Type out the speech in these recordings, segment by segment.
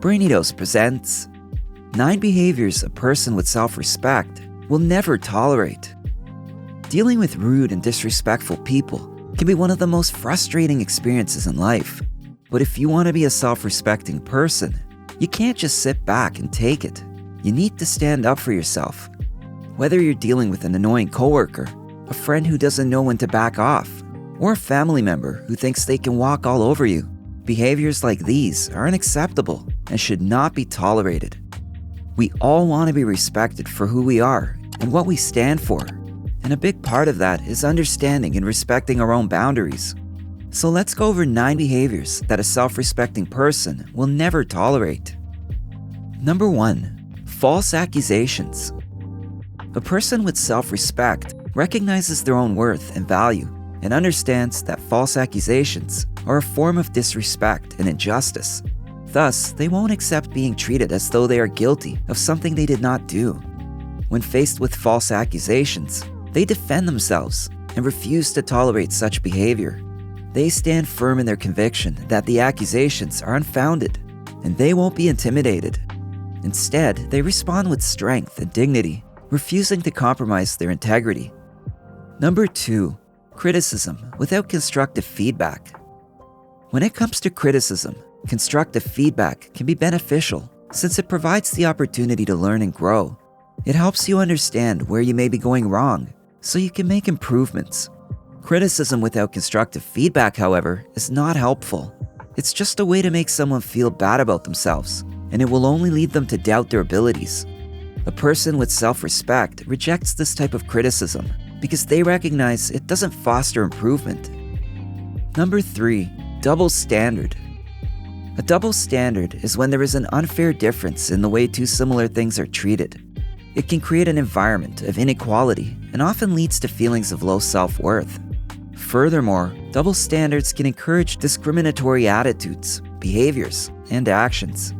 BRAINY presents 9 behaviors a person with self-respect will never tolerate. Dealing with rude and disrespectful people can be one of the most frustrating experiences in life. But if you want to be a self-respecting person, you can't just sit back and take it. You need to stand up for yourself. Whether you're dealing with an annoying coworker, a friend who doesn't know when to back off, or a family member who thinks they can walk all over you, behaviors like these are unacceptable and should not be tolerated. We all want to be respected for who we are and what we stand for, and a big part of that is understanding and respecting our own boundaries. So let's go over 9 behaviors that a self-respecting person will never tolerate. Number 1. False accusations. A person with self-respect recognizes their own worth and value and understands that false accusations are a form of disrespect and injustice. Thus, they won't accept being treated as though they are guilty of something they did not do. When faced with false accusations, they defend themselves and refuse to tolerate such behavior. They stand firm in their conviction that the accusations are unfounded, and they won't be intimidated. Instead, they respond with strength and dignity, refusing to compromise their integrity. Number 2. Criticism without constructive feedback. When it comes to criticism, constructive feedback can be beneficial since it provides the opportunity to learn and grow. It helps you understand where you may be going wrong so you can make improvements. Criticism without constructive feedback, however, is not helpful. It's just a way to make someone feel bad about themselves, and it will only lead them to doubt their abilities. A person with self-respect rejects this type of criticism because they recognize it doesn't foster improvement. Number 3. Double standard. A double standard is when there is an unfair difference in the way two similar things are treated. It can create an environment of inequality and often leads to feelings of low self-worth. Furthermore, double standards can encourage discriminatory attitudes, behaviors, and actions.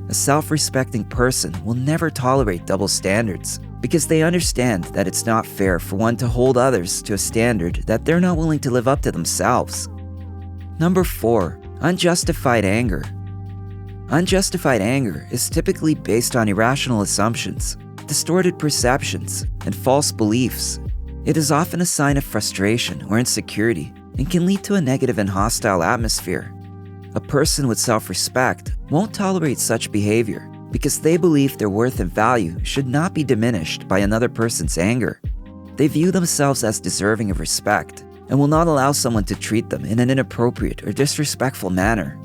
A self-respecting person will never tolerate double standards because they understand that it's not fair for one to hold others to a standard that they're not willing to live up to themselves. Number 4. Unjustified anger. Unjustified anger is typically based on irrational assumptions, distorted perceptions, and false beliefs. It is often a sign of frustration or insecurity and can lead to a negative and hostile atmosphere. A person with self-respect won't tolerate such behavior because they believe their worth and value should not be diminished by another person's anger. They view themselves as deserving of respect and will not allow someone to treat them in an inappropriate or disrespectful manner.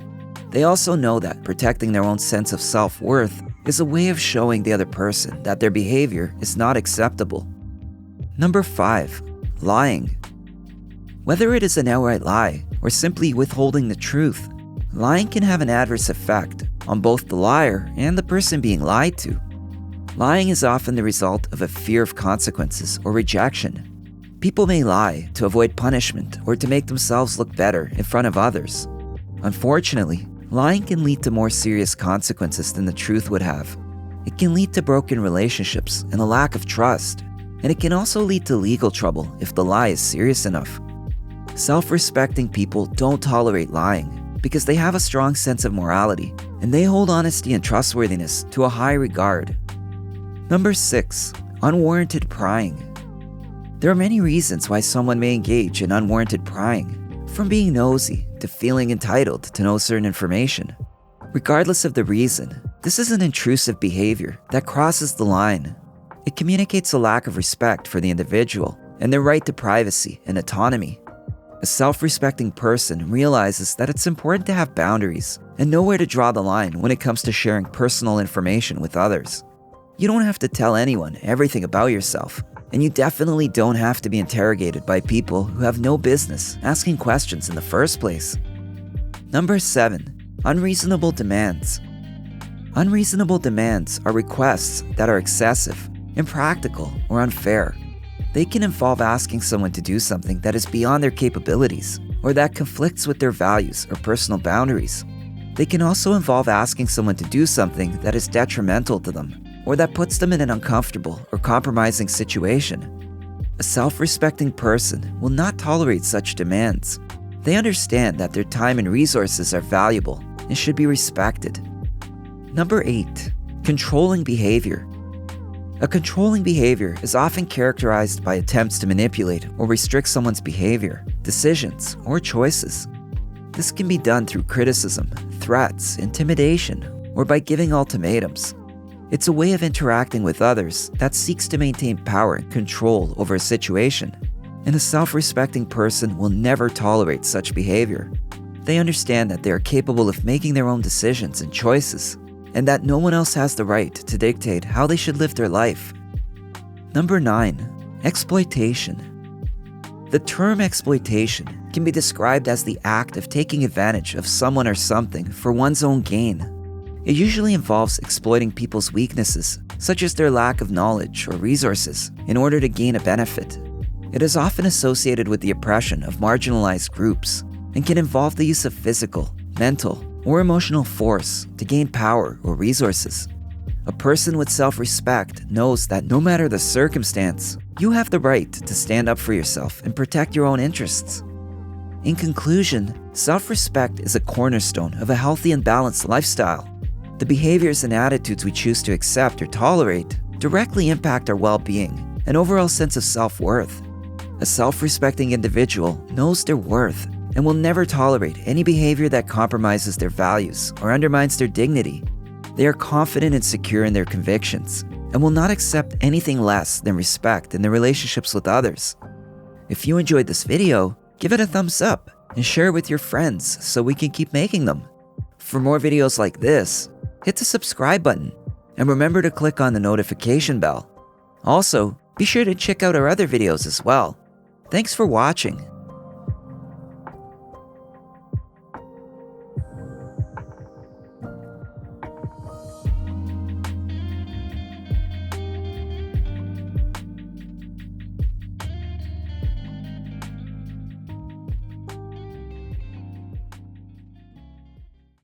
They also know that protecting their own sense of self-worth is a way of showing the other person that their behavior is not acceptable. Number 5. Lying. Whether it is an outright lie or simply withholding the truth, lying can have an adverse effect on both the liar and the person being lied to. Lying is often the result of a fear of consequences or rejection. People may lie to avoid punishment or to make themselves look better in front of others. Unfortunately, lying can lead to more serious consequences than the truth would have. It can lead to broken relationships and a lack of trust, and it can also lead to legal trouble if the lie is serious enough. Self-respecting people don't tolerate lying because they have a strong sense of morality and they hold honesty and trustworthiness to a high regard. Number 6. Unwarranted prying. There are many reasons why someone may engage in unwarranted prying, from being nosy to feeling entitled to know certain information. Regardless of the reason, this is an intrusive behavior that crosses the line. It communicates a lack of respect for the individual and their right to privacy and autonomy. A self-respecting person realizes that it's important to have boundaries and know where to draw the line when it comes to sharing personal information with others. You don't have to tell anyone everything about yourself, and you definitely don't have to be interrogated by people who have no business asking questions in the first place. Number 7. Unreasonable demands. Unreasonable demands are requests that are excessive, impractical, or unfair. They can involve asking someone to do something that is beyond their capabilities or that conflicts with their values or personal boundaries. They can also involve asking someone to do something that is detrimental to them or that puts them in an uncomfortable or compromising situation. A self-respecting person will not tolerate such demands. They understand that their time and resources are valuable and should be respected. Number 8. Controlling behavior. A controlling behavior is often characterized by attempts to manipulate or restrict someone's behavior, decisions, or choices. This can be done through criticism, threats, intimidation, or by giving ultimatums. It's a way of interacting with others that seeks to maintain power and control over a situation, and a self-respecting person will never tolerate such behavior. They understand that they are capable of making their own decisions and choices, and that no one else has the right to dictate how they should live their life. Number 9. Exploitation. The term exploitation can be described as the act of taking advantage of someone or something for one's own gain. It usually involves exploiting people's weaknesses, such as their lack of knowledge or resources, in order to gain a benefit. It is often associated with the oppression of marginalized groups and can involve the use of physical, mental, or emotional force to gain power or resources. A person with self-respect knows that no matter the circumstance, you have the right to stand up for yourself and protect your own interests. In conclusion, self-respect is a cornerstone of a healthy and balanced lifestyle. The behaviors and attitudes we choose to accept or tolerate directly impact our well-being and overall sense of self-worth. A self-respecting individual knows their worth and will never tolerate any behavior that compromises their values or undermines their dignity. They are confident and secure in their convictions and will not accept anything less than respect in their relationships with others. If you enjoyed this video, give it a thumbs up and share it with your friends so we can keep making them. For more videos like this, hit the subscribe button and remember to click on the notification bell. Also, be sure to check out our other videos as well. Thanks for watching.